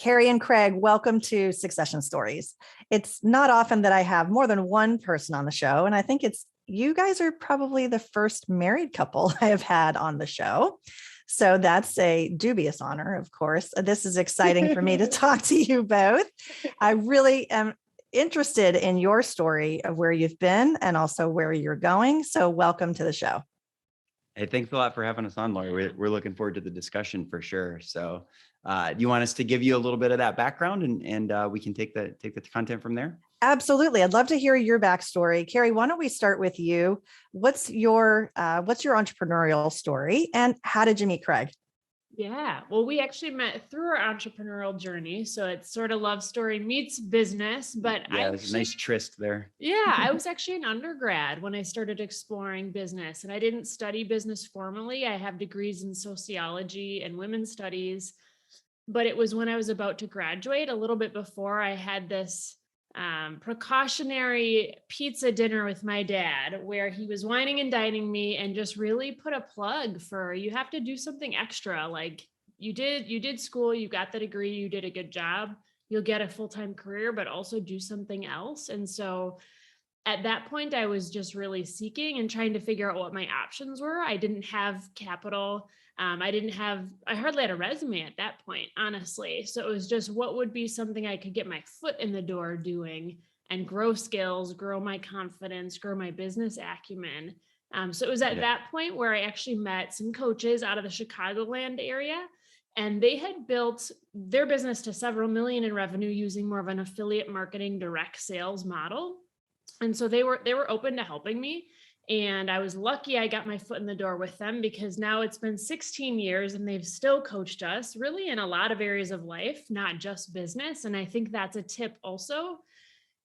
Carrie and Craig, welcome to Succession Stories. It's not often that I have more than one person on the show, and I think you guys are probably the first married couple I have had on the show. So that's a dubious honor, of course. This is exciting for me to talk to you both. I really am interested in your story of where you've been and also where you're going. So welcome to the show. Hey, thanks a lot for having us on, Laurie. We're looking forward to the discussion for sure. So you want us to give you a little bit of that background and we can take the content from there? Absolutely. I'd love to hear your backstory. Carrie, why don't we start with you? What's your entrepreneurial story and how did you meet Craig? Yeah, well, we actually met through our entrepreneurial journey. So it's sort of love story meets business, but there's a nice tryst there. Yeah, I was actually an undergrad when I started exploring business, and I didn't study business formally. I have degrees in sociology and women's studies, but it was when I was about to graduate, a little bit before, I had this precautionary pizza dinner with my dad where he was wining and dining me and just really put a plug for, you have to do something extra. Like you did school, you got the degree, you did a good job, you'll get a full-time career, but also do something else. And so at that point, I was just really seeking and trying to figure out what my options were. I didn't have capital. I hardly had a resume at that point, honestly. So it was just what would be something I could get my foot in the door doing and grow skills, grow my confidence, grow my business acumen. So it was at that point where I actually met some coaches out of the Chicagoland area, and they had built their business to several million in revenue using more of an affiliate marketing direct sales model. And so they were open to helping me. And I was lucky I got my foot in the door with them because now it's been 16 years and they've still coached us really in a lot of areas of life, not just business. And I think that's a tip also,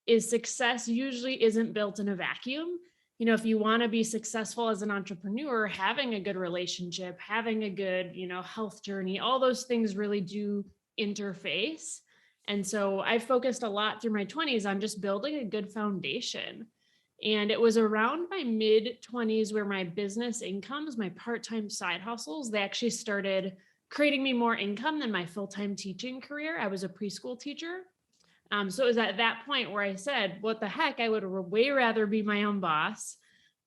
is success usually isn't built in a vacuum. You know, if you want to be successful as an entrepreneur, having a good relationship, having a good, health journey, all those things really do interface. And so I focused a lot through my 20s on just building a good foundation. And it was around my mid 20s where my business incomes, my part-time side hustles, they actually started creating me more income than my full-time teaching career. I was a preschool teacher. So it was at that point where I said, what the heck, I would way rather be my own boss,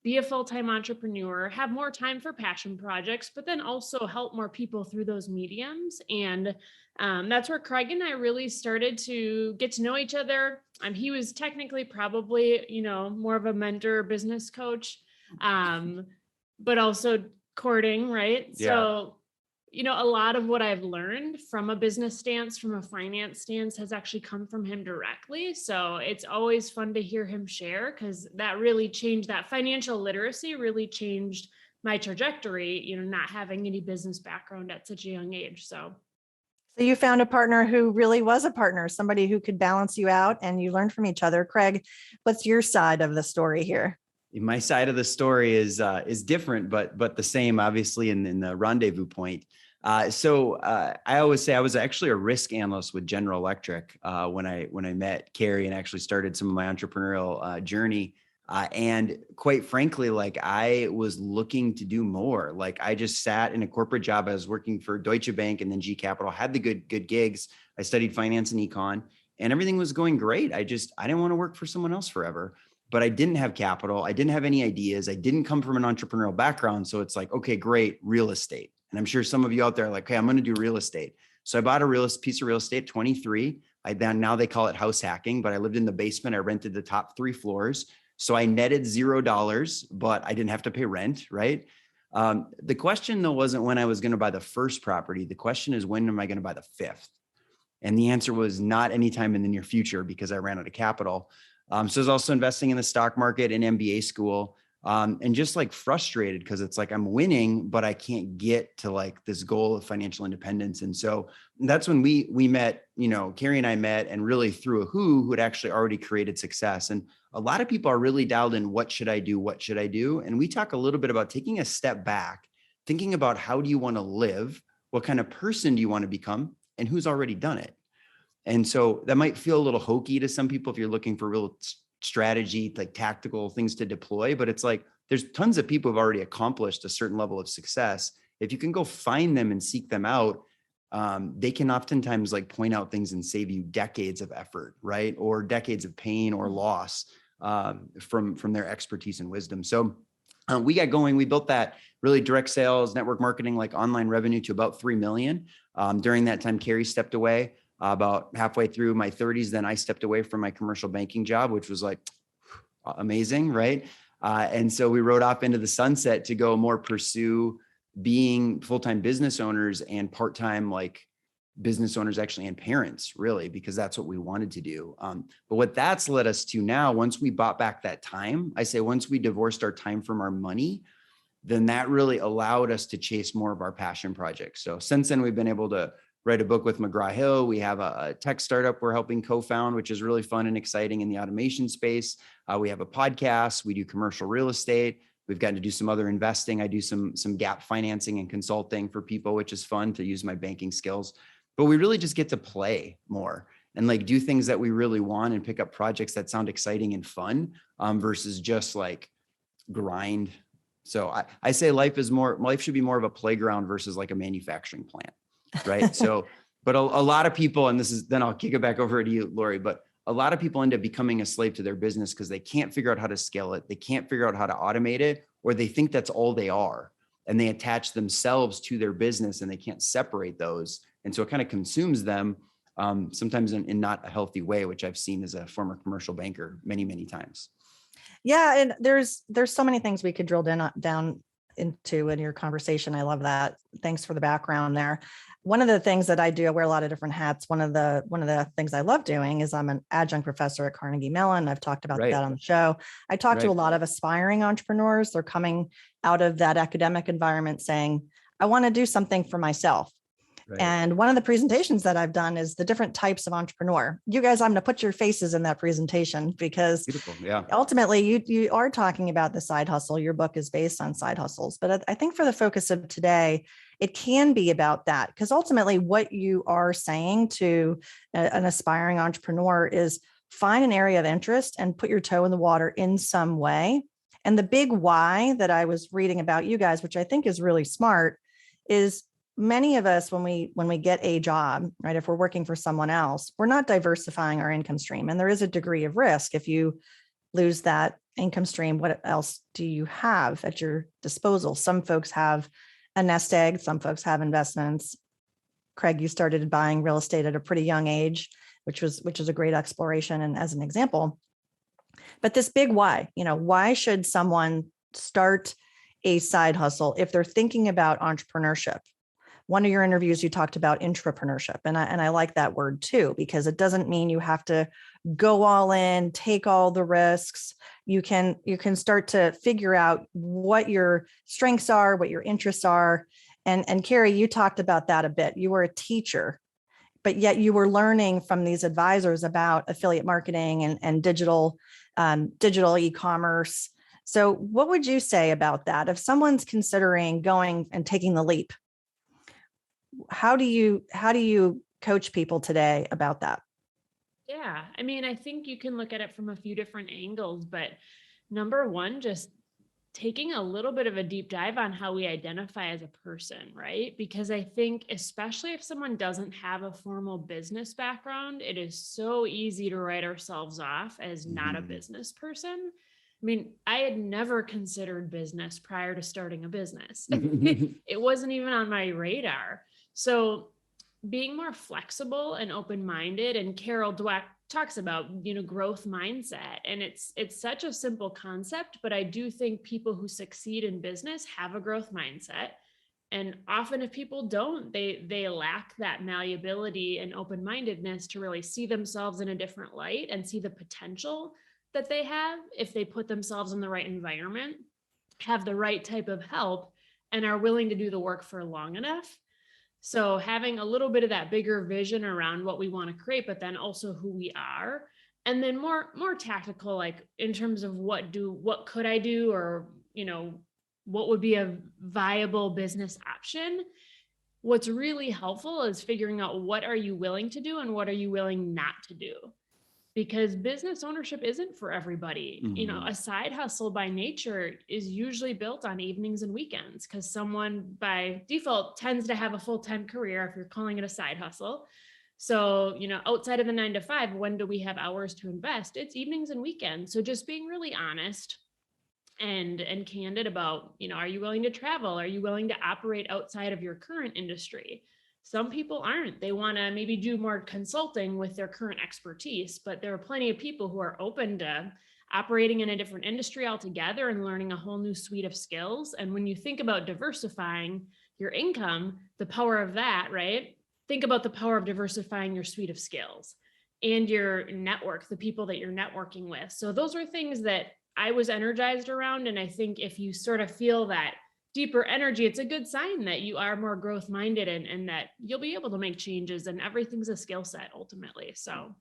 be a full-time entrepreneur, have more time for passion projects, but then also help more people through those mediums. And that's where Craig and I really started to get to know each other. He was technically probably, more of a mentor, business coach, but also courting, right? Yeah. So, a lot of what I've learned from a business stance, from a finance stance, has actually come from him directly. So it's always fun to hear him share, because that really changed, that financial literacy really changed my trajectory, not having any business background at such a young age. So you found a partner who really was a partner, somebody who could balance you out, and you learned from each other. Craig, what's your side of the story here? My side of the story is different, but the same, obviously, in the rendezvous point. So I always say I was actually a risk analyst with General Electric when I met Carrie and actually started some of my entrepreneurial journey. And quite frankly, like, I was looking to do more. Like, I just sat in a corporate job. I was working for Deutsche Bank and then G Capital, had the good gigs. I studied finance and econ, and everything was going great. I didn't want to work for someone else forever, but I didn't have capital. I didn't have any ideas. I didn't come from an entrepreneurial background. So it's like, okay, great, real estate. And I'm sure some of you out there are like, hey, I'm going to do real estate. So I bought a piece of real estate, 23. Now they call it house hacking, but I lived in the basement. I rented the top 3 floors. So I netted $0, but I didn't have to pay rent, right? The question though wasn't when I was going to buy the first property. The question is, when am I going to buy the 5th? And the answer was not anytime in the near future, because I ran out of capital. So I was also investing in the stock market and MBA school, and just like frustrated because it's like I'm winning, but I can't get to like this goal of financial independence. And so that's when we met, Carrie and I met, and really through a who had actually already created success. And a lot of people are really dialed in, what should I do? What should I do? And we talk a little bit about taking a step back, thinking about how do you want to live? What kind of person do you want to become? And who's already done it? And so that might feel a little hokey to some people if you're looking for real strategy, like tactical things to deploy, but it's like, there's tons of people who've already accomplished a certain level of success. If you can go find them and seek them out, they can oftentimes like point out things and save you decades of effort, right? Or decades of pain or loss from their expertise and wisdom. So we got going. We built that really direct sales, network marketing, like online revenue to about 3 million. During that time, Carrie stepped away about halfway through my 30s. Then I stepped away from my commercial banking job, which was like amazing, right? And so we rode off into the sunset to go more pursue being full-time business owners and part-time like business owners actually and parents, really, because that's what we wanted to do. But what that's led us to now, once we bought back that time, I say once we divorced our time from our money, then that really allowed us to chase more of our passion projects. So since then, we've been able to write a book with McGraw-Hill. We have a tech startup we're helping co-found, which is really fun and exciting in the automation space. We have a podcast. We do commercial real estate. We've gotten to do some other investing. I do some gap financing and consulting for people, which is fun to use my banking skills. But we really just get to play more and like do things that we really want and pick up projects that sound exciting and fun versus just like grind. So I say life should be more of a playground versus like a manufacturing plant, right? So, but a lot of people, and then I'll kick it back over to you, Laurie, but a lot of people end up becoming a slave to their business because they can't figure out how to scale it. They can't figure out how to automate it, or they think that's all they are. And they attach themselves to their business and they can't separate those. And so it kind of consumes them sometimes in not a healthy way, which I've seen as a former commercial banker many, many times. Yeah. And there's so many things we could drill down into in your conversation. I love that. Thanks for the background there. One of the things that I do, I wear a lot of different hats. One of the things I love doing is I'm an adjunct professor at Carnegie Mellon. I've talked about that on the show. I talk to a lot of aspiring entrepreneurs. They're coming out of that academic environment saying, I want to do something for myself. Right. And one of the presentations that I've done is the different types of entrepreneur. You guys, I'm going to put your faces in that presentation because ultimately you are talking about the side hustle. Your book is based on side hustles. But I think for the focus of today, it can be about that because ultimately what you are saying to an aspiring entrepreneur is find an area of interest and put your toe in the water in some way. And the big why that I was reading about you guys, which I think is really smart, is many of us, when we get a job, right, if we're working for someone else, we're not diversifying our income stream. And there is a degree of risk. If you lose that income stream, what else do you have at your disposal? Some folks have a nest egg. Some folks have investments. Craig, you started buying real estate at a pretty young age, which was a great exploration and as an example. But this big why, why should someone start a side hustle if they're thinking about entrepreneurship? One of your interviews, you talked about intrapreneurship, and I like that word too, because it doesn't mean you have to go all in, take all the risks. You can start to figure out what your strengths are, what your interests are. And Carrie, you talked about that a bit. You were a teacher, but yet you were learning from these advisors about affiliate marketing and digital e-commerce. So what would you say about that? If someone's considering going and taking the leap, how do you coach people today about that? Yeah, I mean, I think you can look at it from a few different angles, but number one, just taking a little bit of a deep dive on how we identify as a person, right? Because I think, especially if someone doesn't have a formal business background, it is so easy to write ourselves off as not a business person. I mean, I had never considered business prior to starting a business. It wasn't even on my radar. So being more flexible and open-minded, and Carol Dweck talks about, growth mindset. And it's such a simple concept, but I do think people who succeed in business have a growth mindset. And often if people don't, they lack that malleability and open-mindedness to really see themselves in a different light and see the potential that they have if they put themselves in the right environment, have the right type of help, and are willing to do the work for long enough. So having a little bit of that bigger vision around what we want to create, but then also who we are, and then more tactical, like in terms of what could I do, or, what would be a viable business option. What's really helpful is figuring out what are you willing to do and what are you willing not to do. because business ownership isn't for everybody. You know, a side hustle by nature is usually built on evenings and weekends because someone by default tends to have a full-time career if you're calling it a side hustle. So, you know, outside of the 9 to 5, when do we have hours to invest? It's evenings and weekends. So just being really honest and candid about, you know, are you willing to travel? Are you willing to operate outside of your current industry? Some people aren't. They want to maybe do more consulting with their current expertise, but there are plenty of people who are open to operating in a different industry altogether and learning a whole new suite of skills. And when you think about diversifying your income, the power of that, right? Think about the power of diversifying your suite of skills and your network, the people that you're networking with. So those are things that I was energized around. And I think if you sort of feel that deeper energy, it's a good sign that you are more growth minded and that you'll be able to make changes, and everything's a skill set ultimately. So.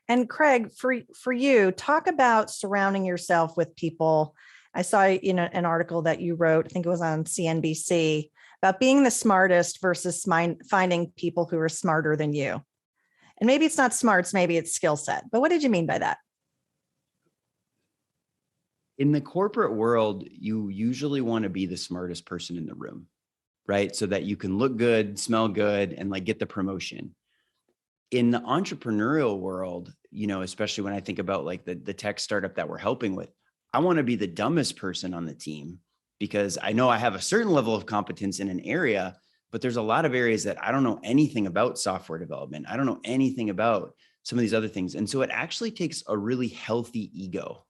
And Craig, for you, talk about surrounding yourself with people. I saw, you know, an article that you wrote, I think it was on CNBC, about being the smartest versus finding people who are smarter than you. And maybe it's not smarts, maybe it's skill set. But what did you mean by that? In the corporate world, you usually want to be the smartest person in the room, right? So that you can look good, smell good, and like get the promotion. In the entrepreneurial world, you know, especially when I think about like the tech startup that we're helping with, I want to be the dumbest person on the team because I know I have a certain level of competence in an area, but there's a lot of areas that I don't know anything about software development. I don't know anything about some of these other things. And so it actually takes a really healthy ego.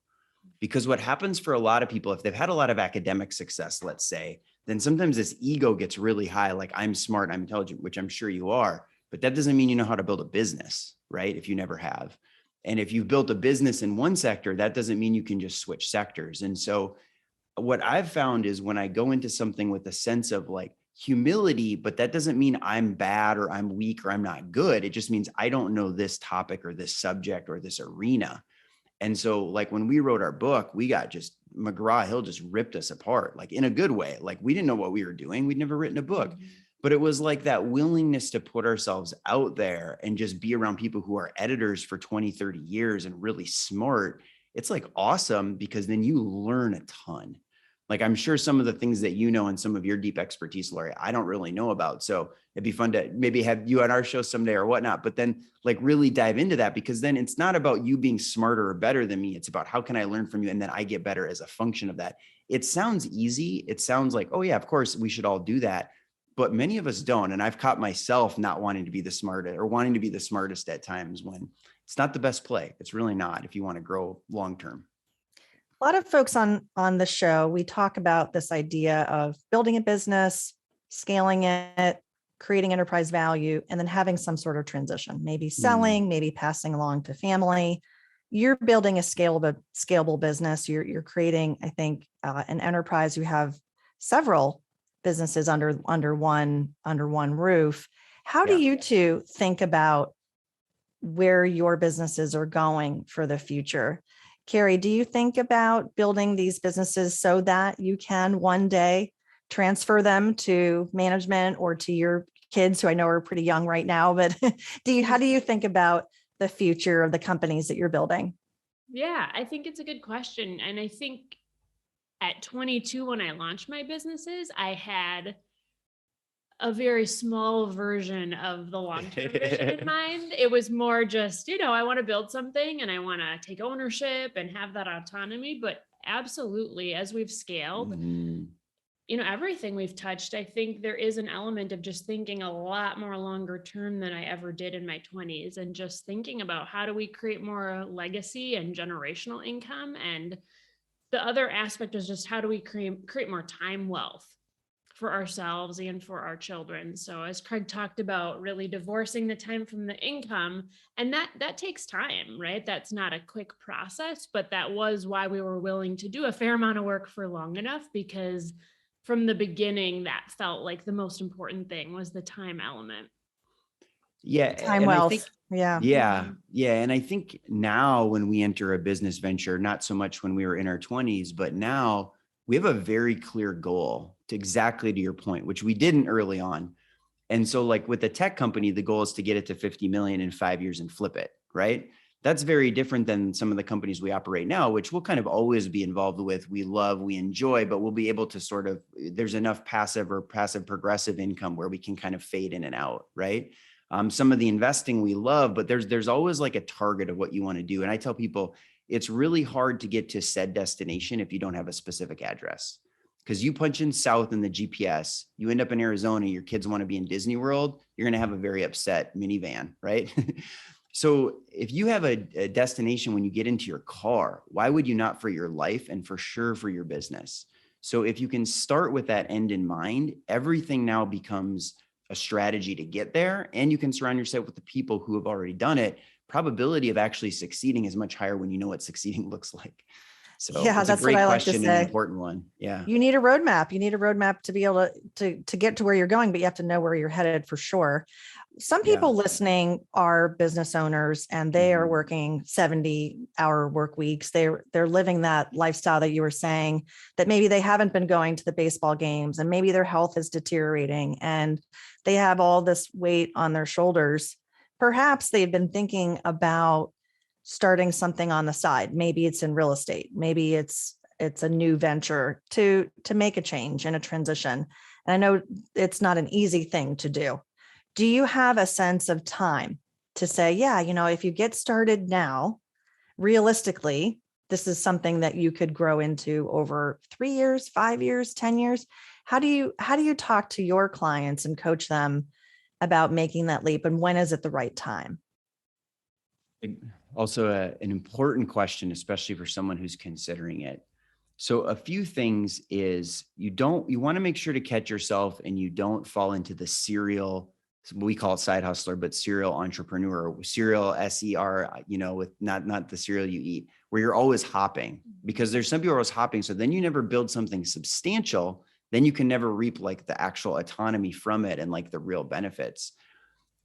Because what happens for a lot of people, if they've had a lot of academic success, let's say, then sometimes this ego gets really high, like I'm smart, I'm intelligent, which I'm sure you are, but that doesn't mean you know how to build a business, right? If you never have. And if you've built a business in one sector, that doesn't mean you can just switch sectors. And so what I've found is when I go into something with a sense of like humility, but that doesn't mean I'm bad or I'm weak or I'm not good. It just means I don't know this topic or this subject or this arena. And so like when we wrote our book, we got just McGraw-Hill just ripped us apart, like in a good way. Like we didn't know what we were doing. We'd never written a book, but it was like that willingness to put ourselves out there and just be around people who are editors for 20, 30 years and really smart. It's like awesome because then you learn a ton. Like I'm sure some of the things that you know and some of your deep expertise, Laurie, I don't really know about. So it'd be fun to maybe have you on our show someday or whatnot, but then like really dive into that, because then it's not about you being smarter or better than me. It's about how can I learn from you? And then I get better as a function of that. It sounds easy. It sounds like, oh yeah, of course we should all do that. But many of us don't. And I've caught myself not wanting to be the smartest or wanting to be the smartest at times when it's not the best play. It's really not if you want to grow long-term. A lot of folks on the show, we talk about this idea of building a business, scaling it, creating enterprise value, and then having some sort of transition, maybe selling, maybe passing along to family. You're building a scalable business. You're creating, I think, an enterprise. You have several businesses under one roof. How do you two think about where your businesses are going for the future? Carrie, do you think about building these businesses so that you can one day transfer them to management or to your kids, who I know are pretty young right now, but how do you think about the future of the companies that you're building? Yeah, I think it's a good question. And I think at 22, when I launched my businesses, I had a very small version of the long-term vision in mind. It was more just, I want to build something and I want to take ownership and have that autonomy. But absolutely, as we've scaled, everything we've touched, I think there is an element of just thinking a lot more longer term than I ever did in my 20s, and just thinking about how do we create more legacy and generational income. And the other aspect is just how do we create more time wealth for ourselves and for our children. So as Craig talked about, really divorcing the time from the income, and that takes time, right? That's not a quick process, but that was why we were willing to do a fair amount of work for long enough, because from the beginning, that felt like the most important thing was the time element. Yeah. Time wealth. Yeah. And I think now when we enter a business venture, not so much when we were in our 20s, but now we have a very clear goal to exactly to your point, which we didn't early on. And so like with the tech company, the goal is to get it to 50 million in 5 years and flip it, right? That's very different than some of the companies we operate now, which we'll kind of always be involved with. We love, we enjoy, but we'll be able to sort of, there's enough passive or passive progressive income where we can kind of fade in and out, right? Some of the investing we love, but there's always like a target of what you want to do. And I tell people, it's really hard to get to said destination if you don't have a specific address. Because you punch in south in the GPS, you end up in Arizona, your kids want to be in Disney World, you're going to have a very upset minivan, right? So if you have a destination when you get into your car, why would you not for your life and for sure for your business? So if you can start with that end in mind, everything now becomes a strategy to get there, and you can surround yourself with the people who have already done it. Probability of actually succeeding is much higher when you know what succeeding looks like. So Yeah, it's a that's what great I like to question and say. an important one. Yeah. You need a roadmap. You need a roadmap to be able to get to where you're going, but you have to know where you're headed for sure. Some people listening are business owners and they are working 70-hour work weeks. They're living that lifestyle that you were saying, that maybe they haven't been going to the baseball games and maybe their health is deteriorating and they have all this weight on their shoulders. Perhaps they've been thinking about starting something on the side. Maybe it's in real estate. Maybe it's a new venture to make a change and a transition. And I know it's not an easy thing to do. Do you have a sense of time to say, yeah, if you get started now, realistically, this is something that you could grow into over 3 years, 5 years, 10 years? How do you talk to your clients and coach them about making that leap? And when is it the right time? Also an important question, especially for someone who's considering it. So a few things is you want to make sure to catch yourself and you don't fall into the serial, we call it side hustler, but serial entrepreneur, serial SER, with not the cereal you eat, where you're always hopping, because there's some people who are always hopping. So then you never build something substantial. Then you can never reap like the actual autonomy from it and like the real benefits.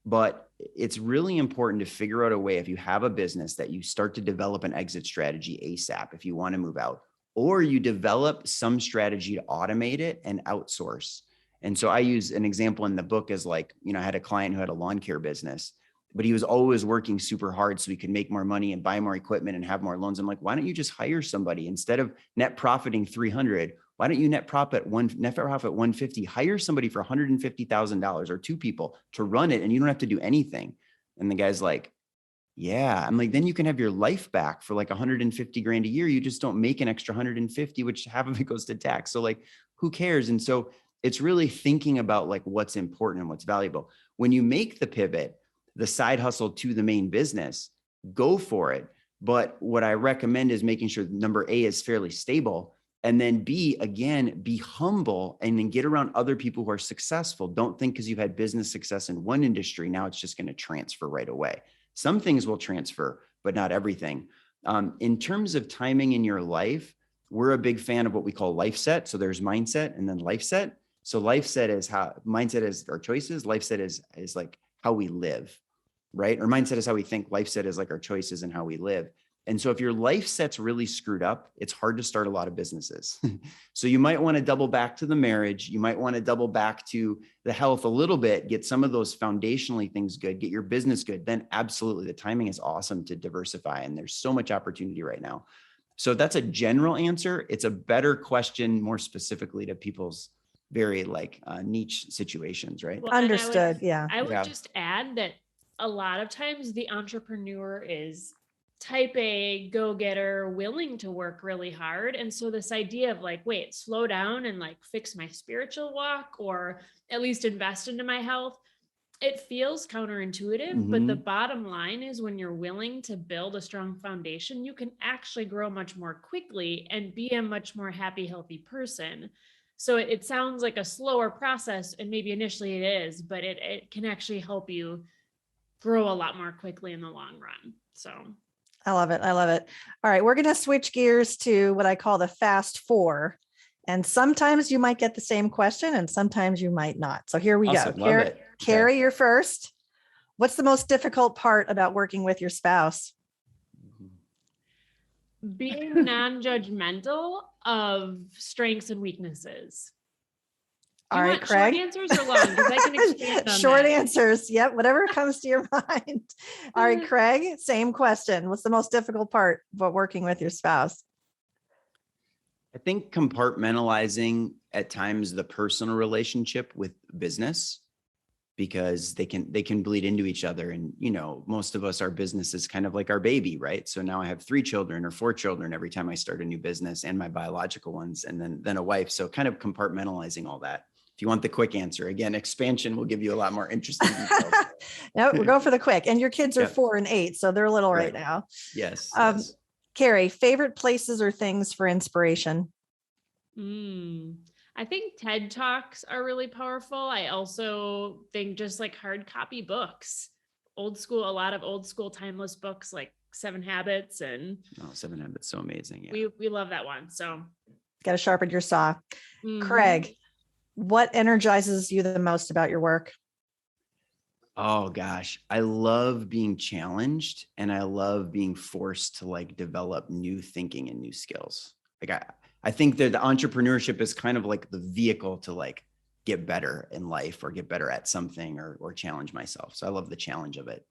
But it's really important to figure out a way, if you have a business, that you start to develop an exit strategy ASAP if you want to move out, or you develop some strategy to automate it and outsource. And so I use an example in the book as like, I had a client who had a lawn care business, but he was always working super hard so he could make more money and buy more equipment and have more loans. I'm like, why don't you just hire somebody instead of net profiting 300? Why don't you net profit 150? Hire somebody for $150,000 or two people to run it, and you don't have to do anything. And the guy's like, yeah. I'm like, then you can have your life back for like 150 grand a year. You just don't make an extra 150, which half of it goes to tax. So like, who cares? And so it's really thinking about like what's important and what's valuable. When you make the pivot, the side hustle to the main business, go for it. But what I recommend is making sure number A is fairly stable. And then B, again, be humble and then get around other people who are successful. Don't think because you've had business success in one industry, now it's just going to transfer right away. Some things will transfer, but not everything. In terms of timing in your life, we're a big fan of what we call life set. So there's mindset and then life set. So life set is how, mindset is our choices. Life set is like how we live, right? Or mindset is how we think. Life set is like our choices and how we live. And so if your life set's really screwed up, it's hard to start a lot of businesses. So you might want to double back to the marriage. You might want to double back to the health a little bit, get some of those foundationally things good, get your business good. Then absolutely the timing is awesome to diversify. And there's so much opportunity right now. So that's a general answer. It's a better question, more specifically to people's very niche situations, right? Well, Understood. I would just add that a lot of times the entrepreneur is type A, go-getter, willing to work really hard. And so this idea of like, wait, slow down and like fix my spiritual walk, or at least invest into my health, it feels counterintuitive. But the bottom line is, when you're willing to build a strong foundation, you can actually grow much more quickly and be a much more happy, healthy person. So it sounds like a slower process, and maybe initially it is, but it can actually help you grow a lot more quickly in the long run. So I love it. I love it. All right. We're going to switch gears to what I call the fast four. And sometimes you might get the same question and sometimes you might not. So here we Awesome. go. Carrie, you're first. What's the most difficult part about working with your spouse? Being non-judgmental of strengths and weaknesses. All right, want Craig. Short answers or long? Because I can expand on Short that. answers. Yep. Whatever comes to your mind. All right, Craig, same question. What's the most difficult part about working with your spouse? I think compartmentalizing at times the personal relationship with business, because they can bleed into each other. And, most of us, our business is kind of like our baby, right? So now I have 3 children or 4 children every time I start a new business, and my biological ones, and then a wife. So kind of compartmentalizing all that. If you want the quick answer, again, expansion will give you a lot more interesting details. No, we'll go for the quick. And your kids are Yep. 4 and 8, so they're little right Right. now. Yes. Yes. Carrie, favorite places or things for inspiration? I think TED Talks are really powerful. I also think just like hard copy books, a lot of old school timeless books like 7 Habits, and 7 Habits, so amazing. Yeah. we love that one. So Got to sharpen your saw. Craig, what energizes you the most about your work? Oh gosh, I love being challenged, and I love being forced to develop new thinking and new skills. I think that the entrepreneurship is kind of like the vehicle to get better in life or get better at something or challenge myself. So I love the challenge of it.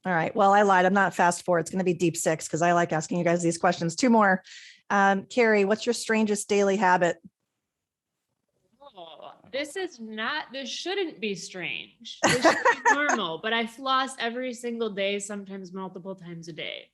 All right. Well, I lied. I'm not fast 4. It's going to be deep 6 because I like asking you guys these questions. 2 more. Carrie, what's your strangest daily habit? Oh, this shouldn't be strange. This should be normal, but I floss every single day, sometimes multiple times a day.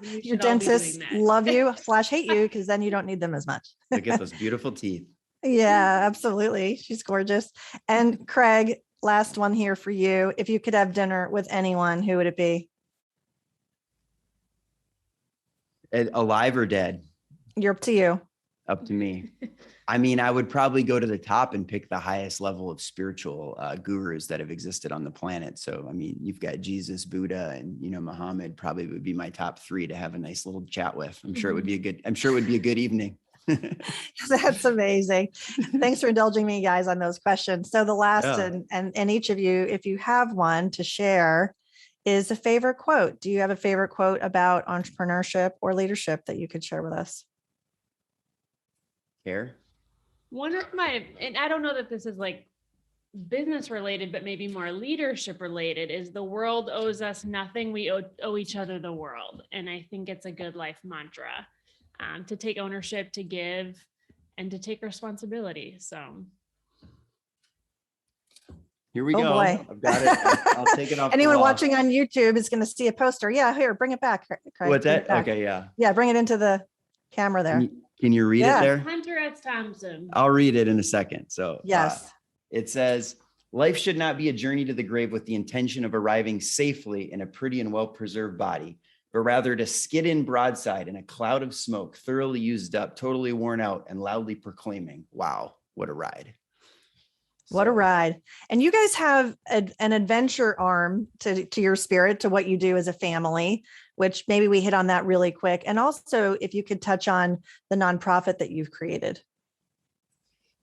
Your dentists love you / hate you because then you don't need them as much. Look at those beautiful teeth. Yeah, absolutely. She's gorgeous. And Craig, last one here for you. If you could have dinner with anyone, who would it be? Alive or dead? You're up to you. Up to me. I mean, I would probably go to the top and pick the highest level of spiritual gurus that have existed on the planet. So, I mean, you've got Jesus, Buddha, and, Muhammad probably would be my top 3 to have a nice little chat with. I'm sure it would be a good evening. That's amazing. Thanks for indulging me, guys, on those questions. So the last, and each of you, if you have one to share, is a favorite quote. Do you have a favorite quote about entrepreneurship or leadership that you could share with us? Care? One of my, and I don't know that this is business related, but maybe more leadership related, is the world owes us nothing. We owe each other the world. And I think it's a good life mantra, to take ownership, to give, and to take responsibility. So here we go. Boy. I've got it. I'll take it off. Anyone watching on YouTube is going to see a poster. Yeah, here, bring it back, Craig. What's that? Okay, yeah. Yeah, bring it into the camera there. Can you read it there? Hunter S. Thompson. I'll read it in a second. So yes, it says, life should not be a journey to the grave with the intention of arriving safely in a pretty and well-preserved body, but rather to skid in broadside in a cloud of smoke, thoroughly used up, totally worn out, and loudly proclaiming, wow, what a ride. What a ride. And you guys have an adventure arm to your spirit, to what you do as a family, which maybe we hit on that really quick. And also, if you could touch on the nonprofit that you've created.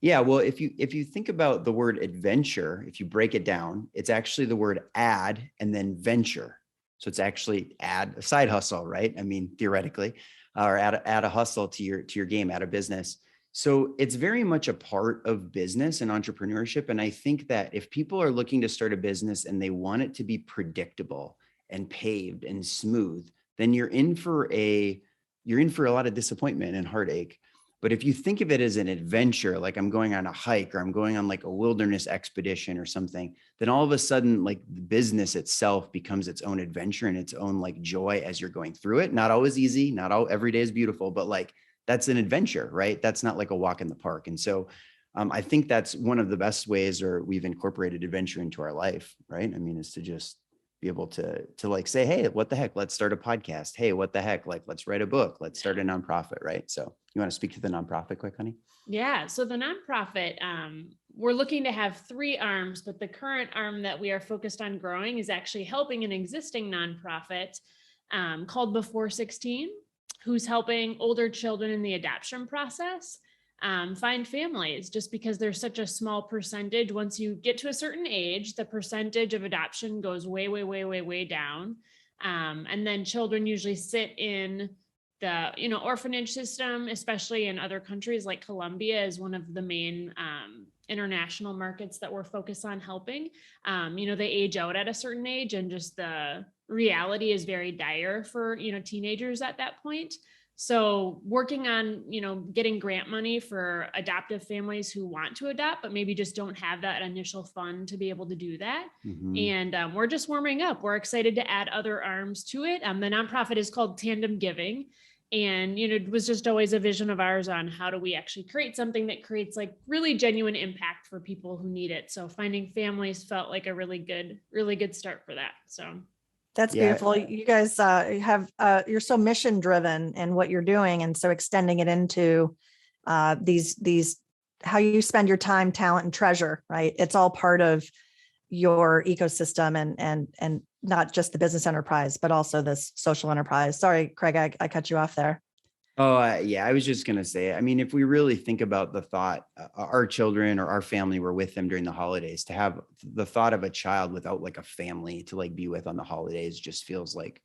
Yeah, well, if you think about the word adventure, if you break it down, it's actually the word add and then venture. So it's actually add a side hustle, right? I mean, theoretically, or add a hustle to your game, add a business. So it's very much a part of business and entrepreneurship. And I think that if people are looking to start a business and they want it to be predictable and paved and smooth, then you're in for a lot of disappointment and heartache. But if you think of it as an adventure, like I'm going on a hike or I'm going on a wilderness expedition or something, then all of a sudden, the business itself becomes its own adventure and its own joy as you're going through it. Not always easy, not all every day is beautiful, but that's an adventure, right? That's not like a walk in the park. And so I think that's one of the best ways, or we've incorporated adventure into our life, right? I mean, is to just be able to say, hey, what the heck, let's start a podcast. Hey, what the heck, let's write a book, let's start a nonprofit, right? So you want to speak to the nonprofit quick, honey? Yeah. So the nonprofit, we're looking to have 3 arms, but the current arm that we are focused on growing is actually helping an existing nonprofit called Before 16, who's helping older children in the adoption process find families, just because there's such a small percentage. Once you get to a certain age, the percentage of adoption goes way, way, way, way, way down. And then children usually sit in the orphanage system, especially in other countries like Colombia is one of the main international markets that we're focused on helping. They age out at a certain age, and just the reality is very dire for, teenagers at that point. So working on, getting grant money for adoptive families who want to adopt, but maybe just don't have that initial fund to be able to do that. Mm-hmm. And we're just warming up. We're excited to add other arms to it. The nonprofit is called Tandem Giving. And, it was just always a vision of ours on how do we actually create something that creates like really genuine impact for people who need it. So finding families felt like a really good start for that. So That's beautiful. You guys you're so mission driven in what you're doing. And so extending it into these, how you spend your time, talent, and treasure, right? It's all part of your ecosystem and not just the business enterprise, but also this social enterprise. Sorry, Craig, I cut you off there. Oh, yeah, I was just going to say, I mean, if we really think about the thought, our children or our family were with them during the holidays, to have the thought of a child without like a family to like be with on the holidays just feels like,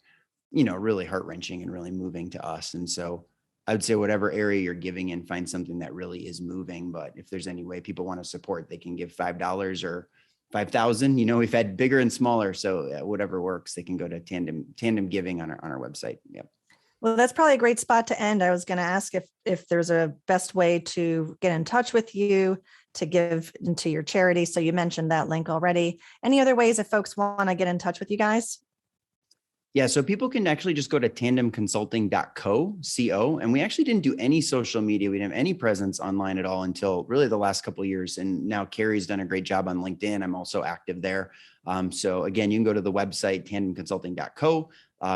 really heart wrenching and really moving to us. And so I would say whatever area you're giving in, find something that really is moving. But if there's any way people want to support, they can give $5 or 5,000. We've had bigger and smaller. So whatever works, they can go to Tandem Giving on our website. Yep. Well, that's probably a great spot to end. I was going to ask if there's a best way to get in touch with you to give into your charity. So you mentioned that link already. Any other ways if folks want to get in touch with you guys? Yeah, so people can actually just go to tandemconsulting.co, and we actually didn't do any social media. We didn't have any presence online at all until really the last couple of years. And now Carrie's done a great job on LinkedIn. I'm also active there. So again, you can go to the website, tandemconsulting.co,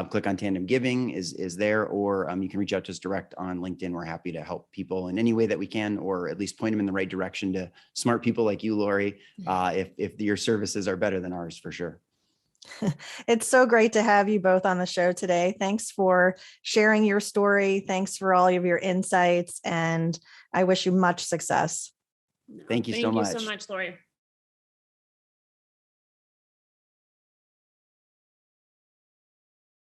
click on Tandem Giving is there, or you can reach out to us direct on LinkedIn. We're happy to help people in any way that we can, or at least point them in the right direction to smart people like you, Laurie, if your services are better than ours, for sure. It's so great to have you both on the show today. Thanks for sharing your story. Thanks for all of your insights, and I wish you much success. Thank you so much. Thank you so much, Laurie.